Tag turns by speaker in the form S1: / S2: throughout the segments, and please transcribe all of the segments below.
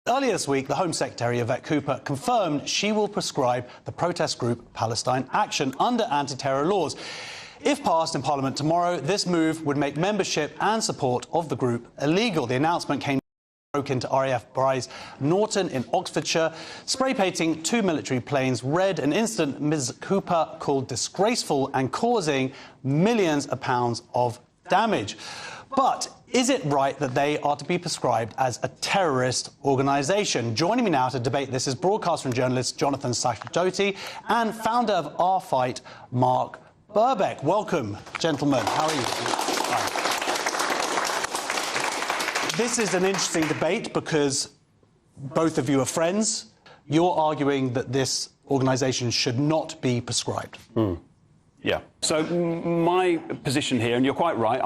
S1: Earlier this week, the Home Secretary, Yvette Cooper, confirmed she will prescribe the protest group Palestine Action under anti-terror laws. If passed in Parliament tomorrow, this move would make membership and support of the group illegal. The announcement came broke into RAF Bryce Norton in Oxfordshire, spray painting 2 military planes red, an incident Ms Cooper called disgraceful and causing millions of pounds of damage. But is it right that they are to be prescribed as a terrorist organisation? Joining me now to debate this is broadcaster and journalist Jonathan Sachdoti and founder of Our Fight, Mark Burbeck. Welcome, gentlemen. How are you? Hi. This is an interesting debate because both of you are friends. You're arguing that this organisation should not be prescribed.
S2: Yeah. So my position here, and you're quite right,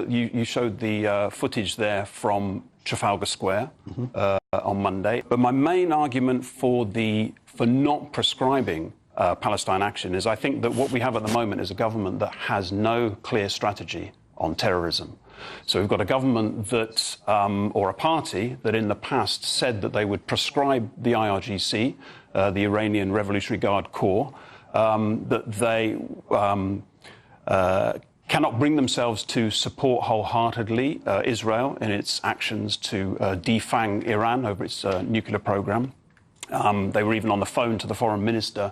S2: you showed the footage there from Trafalgar Square on Monday. But my main argument for not prescribing Palestine Action is I think that what we have at the moment is a government that has no clear strategy on terrorism. So we've got a government that, or a party that in the past said that they would prescribe the IRGC, the Iranian Revolutionary Guard Corps, that they cannot bring themselves to support wholeheartedly Israel in its actions to defang Iran over its nuclear program. They were even on the phone to the foreign minister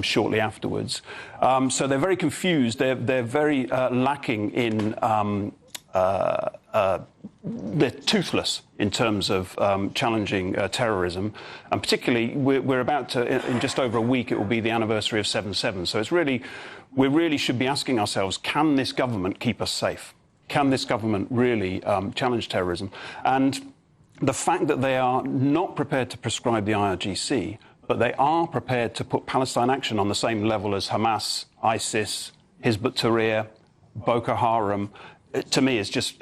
S2: shortly afterwards. So they're very confused. They're very lacking in... they're toothless in terms of challenging terrorism, and particularly we're about to, in just over a week, it will be the anniversary of 7/7. So we really should be asking ourselves, can this government keep us safe? Can this government really challenge terrorism? And the fact that they are not prepared to prescribe the IRGC, but they are prepared to put Palestine Action on the same level as Hamas, ISIS, Hizb ut-Tahrir, Boko Haram, to me, is just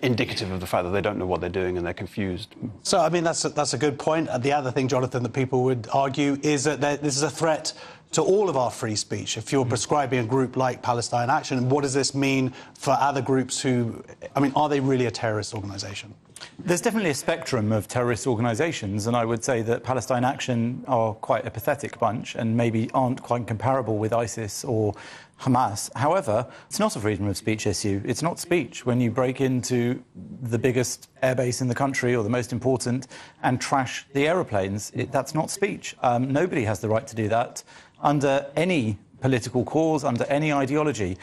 S2: indicative of the fact that they don't know what they're doing and they're confused.
S1: So, I mean, that's a good point. The other thing, Jonathan, that people would argue is that this is a threat to all of our free speech. If you're prescribing a group like Palestine Action, what does this mean for other groups who... I mean, are they really a terrorist organisation?
S3: There's definitely a spectrum of terrorist organisations, and I would say that Palestine Action are quite a pathetic bunch and maybe aren't quite comparable with ISIS or Hamas. However, it's not a freedom of speech issue. It's not speech. When you break into the biggest airbase in the country or the most important and trash the aeroplanes, that's not speech. Nobody has the right to do that under any political cause, under any ideology.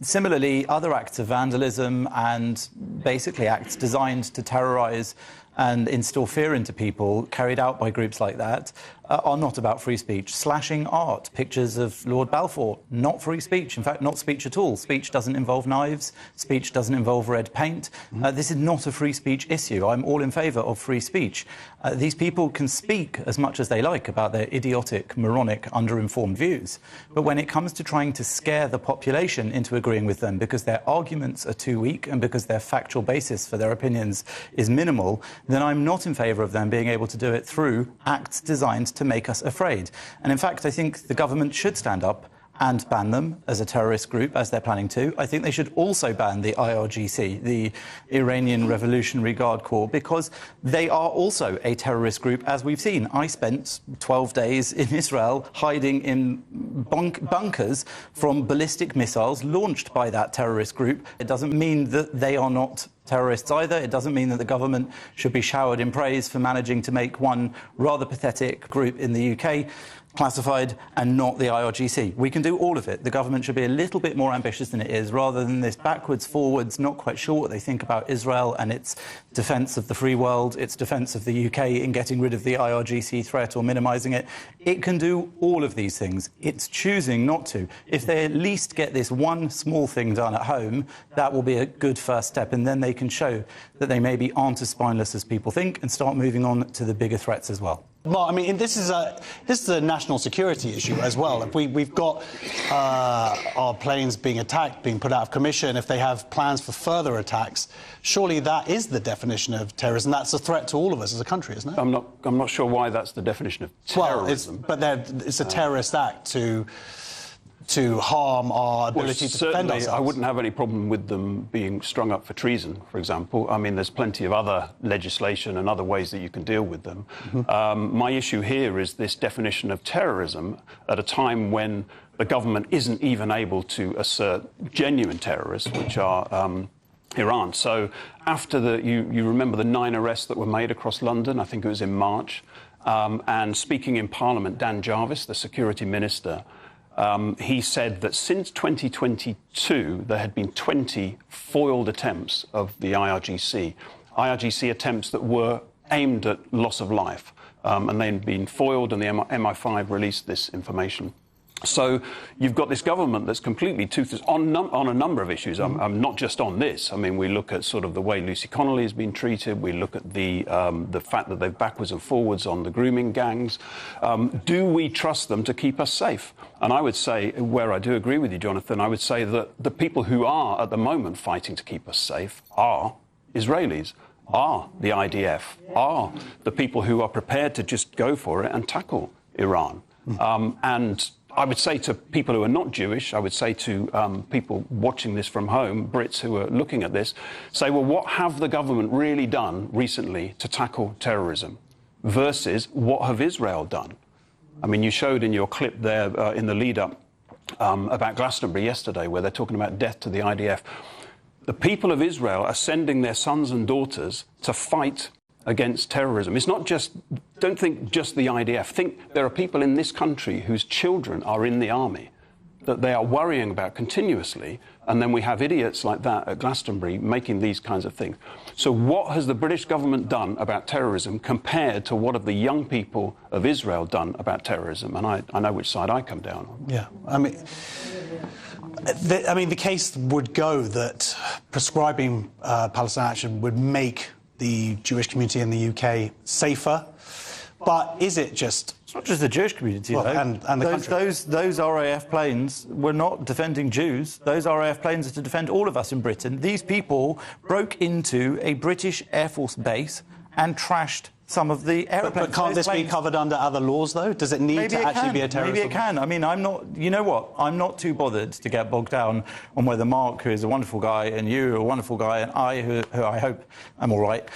S3: Similarly, other acts of vandalism and basically acts designed to terrorise and instill fear into people carried out by groups like that are not about free speech. Slashing art, pictures of Lord Balfour, not free speech. In fact, not speech at all. Speech doesn't involve knives. Speech doesn't involve red paint. This is not a free speech issue. I'm all in favour of free speech. These people can speak as much as they like about their idiotic, moronic, underinformed views. But when it comes to trying to scare the population into agreeing with them because their arguments are too weak and because their factual basis for their opinions is minimal, then I'm not in favour of them being able to do it through acts designed to make us afraid. And in fact, I think the government should stand up and ban them as a terrorist group, as they're planning to. I think they should also ban the IRGC, the Iranian Revolutionary Guard Corps, because they are also a terrorist group, as we've seen. I spent 12 days in Israel hiding in bunkers from ballistic missiles launched by that terrorist group. It doesn't mean that they are not terrorists either. It doesn't mean that the government should be showered in praise for managing to make one rather pathetic group in the UK classified and not the IRGC. We can do all of it. The government should be a little bit more ambitious than it is, rather than this backwards, forwards, not quite sure what they think about Israel and its defence of the free world, its defence of the UK in getting rid of the IRGC threat or minimising it. It can do all of these things. It's choosing not to. If they at least get this one small thing done at home, that will be a good first step, and then they can show that they maybe aren't as spineless as people think and start moving on to the bigger threats as well.
S1: Well, I mean, this is a national security issue as well. If we've got our planes being attacked, being put out of commission, if they have plans for further attacks, surely that is the definition of terrorism. That's a threat to all of us as a country, isn't it?
S2: I'm not sure why that's the definition of terrorism.
S1: Well, it's a terrorist act to harm our ability to defend ourselves.
S2: I wouldn't have any problem with them being strung up for treason, for example. I mean, there's plenty of other legislation and other ways that you can deal with them. My issue here is this definition of terrorism at a time when the government isn't even able to assert genuine terrorists, which are Iran. So after you remember the 9 arrests that were made across London, I think it was in March, and speaking in Parliament, Dan Jarvis, the security minister, he said that since 2022, there had been 20 foiled attempts of the IRGC attempts that were aimed at loss of life, and they'd been foiled, and the MI5 released this information. So you've got this government that's completely toothless on a number of issues. Not just on this. I mean, we look at sort of the way Lucy Connolly has been treated. We look at the fact that they're backwards and forwards on the grooming gangs. Do we trust them to keep us safe? And I would say, where I do agree with you, Jonathan, I would say that the people who are at the moment fighting to keep us safe are Israelis, are the IDF, are the people who are prepared to just go for it and tackle Iran. And I would say to people who are not Jewish, I would say to people watching this from home, Brits who are looking at this, say, well, what have the government really done recently to tackle terrorism versus what have Israel done? I mean, you showed in your clip there in the lead-up about Glastonbury yesterday, where they're talking about death to the IDF. The people of Israel are sending their sons and daughters to fight against terrorism. It's not just, don't think just the IDF. Think there are people in this country whose children are in the army that they are worrying about continuously, and then we have idiots like that at Glastonbury making these kinds of things. So what has the British government done about terrorism compared to what have the young people of Israel done about terrorism? And I know which side I come down on.
S1: Yeah, I mean, the case would go that prescribing Palestine Action would make the Jewish community in the UK safer, but is it just...
S3: It's not just the Jewish community,
S1: well,
S3: though.
S1: And the country.
S3: Those RAF planes were not defending Jews. Those RAF planes are to defend all of us in Britain. These people broke into a British Air Force base and trashed some of the aeroplanes.
S1: But can't this be covered under other laws, though? Does it need to actually be a terrorist?
S3: Maybe it can. I mean, I'm not... You know what? I'm not too bothered to get bogged down on whether Mark, who is a wonderful guy, and you are a wonderful guy, and I, who I hope I'm all right,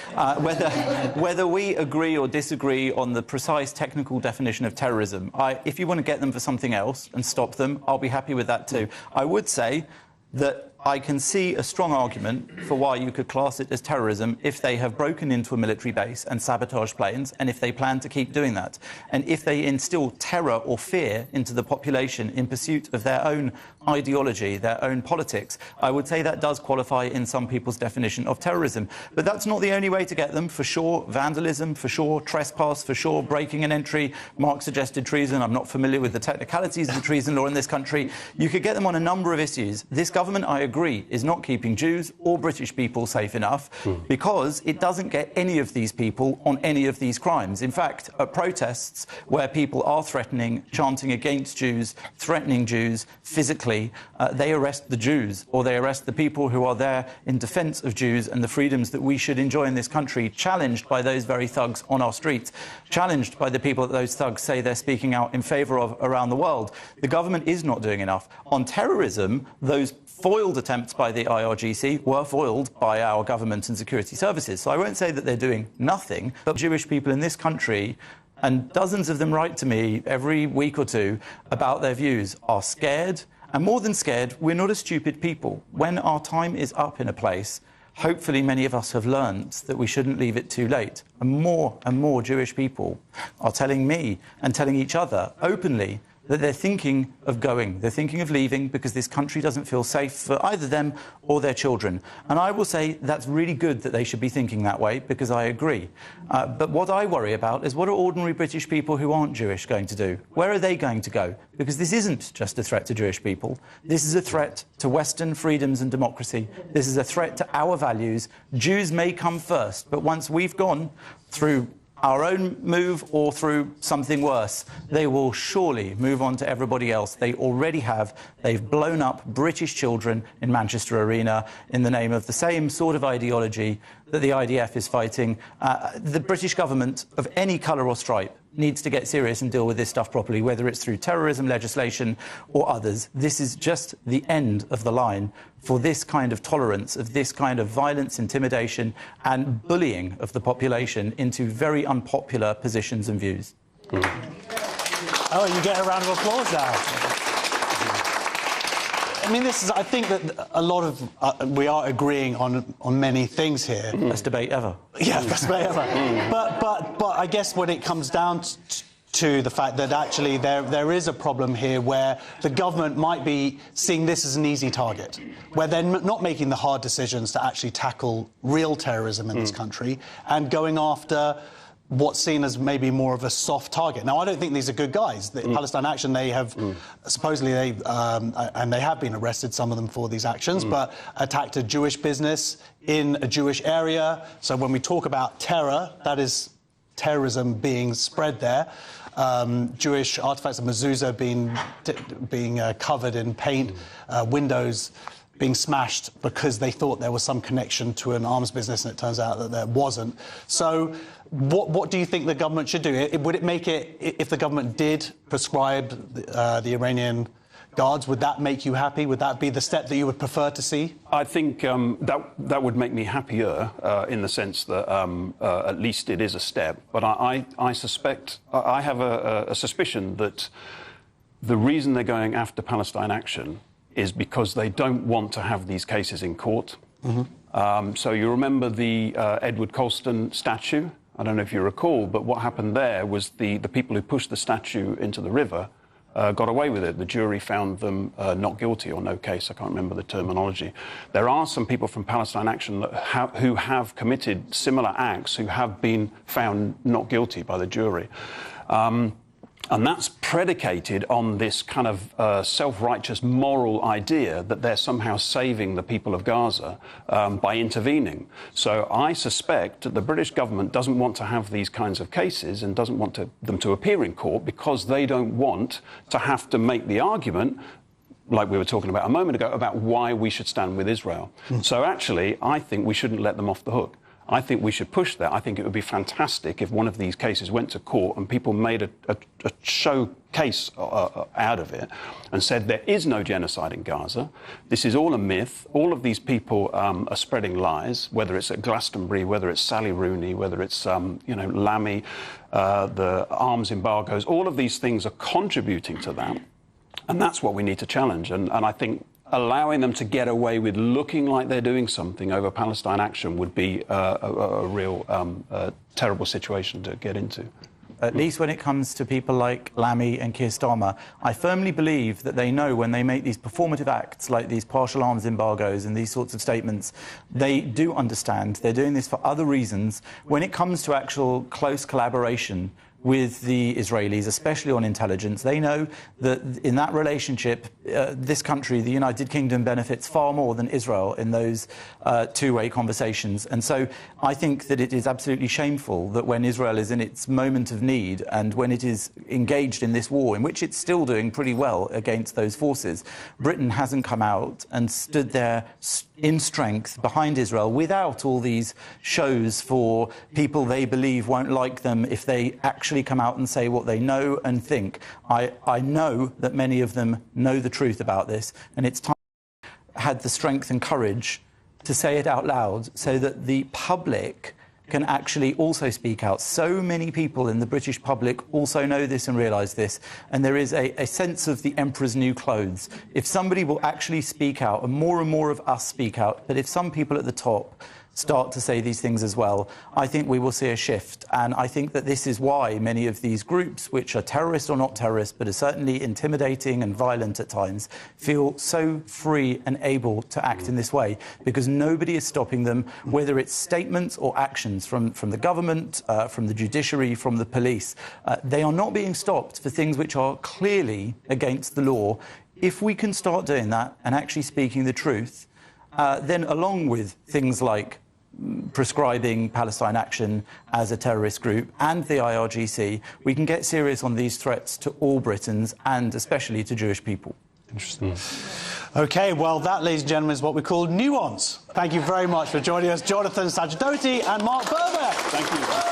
S3: whether we agree or disagree on the precise technical definition of terrorism. If you want to get them for something else and stop them, I'll be happy with that too. I would say that I can see a strong argument for why you could class it as terrorism if they have broken into a military base and sabotaged planes, and if they plan to keep doing that. And if they instill terror or fear into the population in pursuit of their own ideology, their own politics, I would say that does qualify in some people's definition of terrorism. But that's not the only way to get them. For sure, vandalism, for sure, trespass, for sure, breaking and entry. Mark suggested treason. I'm not familiar with the technicalities of the treason law in this country. You could get them on a number of issues. This government, I agree, is not keeping Jews or British people safe enough because it doesn't get any of these people on any of these crimes. In fact, at protests where people are threatening, chanting against Jews, threatening Jews physically, they arrest the Jews, or they arrest the people who are there in defence of Jews and the freedoms that we should enjoy in this country, challenged by those very thugs on our streets, challenged by the people that those thugs say they're speaking out in favour of around the world. The government is not doing enough. On terrorism, those foiled attempts by the IRGC were foiled by our government and security services. So I won't say that they're doing nothing, but Jewish people in this country, and dozens of them write to me every week or two about their views, are scared. And more than scared, we're not a stupid people. When our time is up in a place, hopefully many of us have learned that we shouldn't leave it too late. And more Jewish people are telling me and telling each other openly that they're thinking of going, they're thinking of leaving because this country doesn't feel safe for either them or their children. And I will say that's really good that they should be thinking that way, because I agree. But what I worry about is, what are ordinary British people who aren't Jewish going to do? Where are they going to go? Because this isn't just a threat to Jewish people. This is a threat to Western freedoms and democracy. This is a threat to our values. Jews may come first, but once we've gone through our own move or through something worse, they will surely move on to everybody else. They already have. They've blown up British children in Manchester Arena in the name of the same sort of ideology that the IDF is fighting. The British government of any colour or stripe needs to get serious and deal with this stuff properly, whether it's through terrorism legislation or others. This is just the end of the line for this kind of tolerance, of this kind of violence, intimidation and bullying of the population into very unpopular positions and views.
S1: Oh, you get a round of applause now. I mean, I think that a lot of we are agreeing on many things here.
S3: Best debate ever.
S1: Yeah, best debate ever. But I guess when it comes down to the fact that actually there is a problem here where the government might be seeing this as an easy target, where they're not making the hard decisions to actually tackle real terrorism in this country and going after what's seen as maybe more of a soft target. Now, I don't think these are good guys. The Palestine Action, they have supposedly and they have been arrested, some of them, for these actions, but attacked a Jewish business in a Jewish area. So when we talk about terror, that is terrorism being spread there. Jewish artifacts of mezuzah being covered in paint, windows being smashed because they thought there was some connection to an arms business, and it turns out that there wasn't. So what do you think the government should do? Would it make it, if the government did prescribe the Iranian guards, would that make you happy? Would that be the step that you would prefer to see?
S2: I think that would make me happier in the sense that at least it is a step. But I suspect, I have a suspicion that the reason they're going after Palestine Action is because they don't want to have these cases in court. So you remember the Edward Colston statue? I don't know if you recall, but what happened there was the people who pushed the statue into the river got away with it. The jury found them not guilty or no case. I can't remember the terminology. There are some people from Palestine Action who have committed similar acts who have been found not guilty by the jury. And that's predicated on this kind of self-righteous moral idea that they're somehow saving the people of Gaza by intervening. So I suspect that the British government doesn't want to have these kinds of cases and doesn't want them to appear in court because they don't want to have to make the argument, like we were talking about a moment ago, about why we should stand with Israel. So actually, I think we shouldn't let them off the hook. I think we should push that. I think it would be fantastic if one of these cases went to court and people made a showcase out of it and said there is no genocide in Gaza. This is all a myth. All of these people are spreading lies, whether it's at Glastonbury, whether it's Sally Rooney, whether it's, Lammy, the arms embargoes. All of these things are contributing to that. And that's what we need to challenge. And I think allowing them to get away with looking like they're doing something over Palestine Action would be a real terrible situation to get into.
S3: At least when it comes to people like Lammy and Keir Starmer, I firmly believe that they know when they make these performative acts like these partial arms embargoes and these sorts of statements, they do understand they're doing this for other reasons. When it comes to actual close collaboration with the Israelis, especially on intelligence, they know that in that relationship, this country, the United Kingdom, benefits far more than Israel in those two-way conversations. And so I think that it is absolutely shameful that when Israel is in its moment of need and when it is engaged in this war, in which it's still doing pretty well against those forces, Britain hasn't come out and stood there in strength behind Israel without all these shows for people they believe won't like them if they actually come out and say what they know and think. I know that many of them know the truth about this, and it's time had the strength and courage to say it out loud so that the public can actually also speak out. So many people in the British public also know this and realise this, and there is a sense of the emperor's new clothes. If somebody will actually speak out, and more of us speak out, but if some people at the top start to say these things as well, I think we will see a shift. And I think that this is why many of these groups, which are terrorist or not terrorist, but are certainly intimidating and violent at times, feel so free and able to act in this way, because nobody is stopping them, whether it's statements or actions from the government, from the judiciary, from the police. They are not being stopped for things which are clearly against the law. If we can start doing that and actually speaking the truth, then along with things like prescribing Palestine Action as a terrorist group and the IRGC, we can get serious on these threats to all Britons and especially to Jewish people.
S1: Interesting. OK, well, that, ladies and gentlemen, is what we call nuance. Thank you very much for joining us, Jonathan Sajidoti and Mark Burbeck.
S2: Thank you.